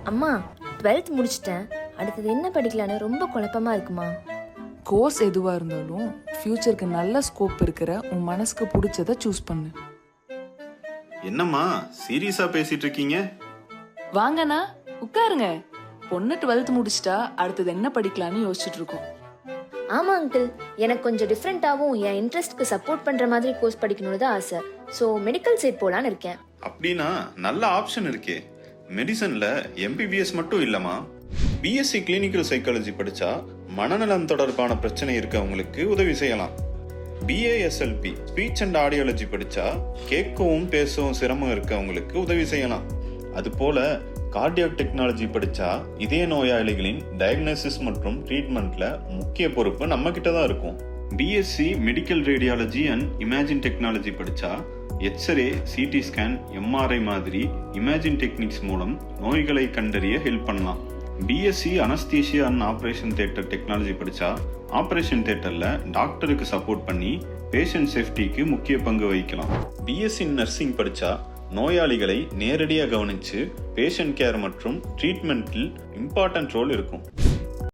அம்மா 12th முடிச்சிட்டேன், அடுத்தது என்ன படிக்கலான்னு ரொம்ப குழப்பமா இருக்குமா. கோர்ஸ் எதுவாக இருந்தாலும் ஃப்யூச்சருக்கு நல்ல ஸ்கோப் இருக்கிற உன் மனசுக்கு பிடிச்சதை சூஸ் பண்ணு. என்னம்மா சீரியஸா பேசிட்டு இருக்கீங்க? வாங்கண்ணா உட்காருங்க. பொண்ணு 12th முடிச்சிட்டா அடுத்தது என்ன படிக்கலான்னு யோசிச்சுட்டு இருக்கோம். ஆமா அங்கிள், எனக்கு கொஞ்சம் டிஃப்ரெண்டாகவும் என் இன்ட்ரெஸ்ட்க்கு சப்போர்ட் பண்ற மாதிரி கோர்ஸ் படிக்கணும்னு தான் ஆசை. ஸோ மெடிக்கல் சைட் போலான்னு இருக்கேன். அப்படின்னா நல்ல ஆப்ஷன் இருக்கே. மெடிசன்ல எம்பிபிஎஸ் மட்டும் இல்லம்மா, பிஎஸ்சி கிளினிக்கல் சைக்காலஜி படிச்சா மனநலம் தொடர்பான பிரச்சனை இருக்கவங்களுக்கு உதவி செய்யலாம். பிஏஎஸ்எல்பி ஸ்பீச் அண்ட் ஆடியாலஜி படிச்சா கேட்கவும் பேசவும் சிரமம் இருக்கவங்களுக்கு உதவி செய்யலாம். அது போல கார்டியாக் டெக்னாலஜி படிச்சா இதய நோயாளிகளின் டயக்னோசிஸ் மற்றும் ட்ரீட்மெண்ட்ல முக்கிய பொறுப்பு நம்ம கிட்ட தான் இருக்கும். BSc medical radiology and imagine technology படிச்சா எக்ஸ்ரே, சிடி ஸ்கேன், எம்ஆர்ஐ மாதிரி இமேஜின் டெக்னிக்ஸ் மூலம் நோய்களை கண்டறிய ஹெல்ப் பண்ணலாம். BSc anaesthesia and operation theatre technology படிச்சா ஆப்ரேஷன் தியேட்டர்ல டாக்டருக்கு சப்போர்ட் பண்ணி பேஷண்ட் சேஃப்டிக்கு முக்கிய பங்கு வகிக்கலாம். பிஎஸ்சி நர்சிங் படிச்சா நோயாளிகளை நேரடியாக கவனிச்சு பேஷண்ட் கேர் மற்றும் ட்ரீட்மெண்ட்டில் இம்பார்ட்டன்ட் ரோல் இருக்கும்.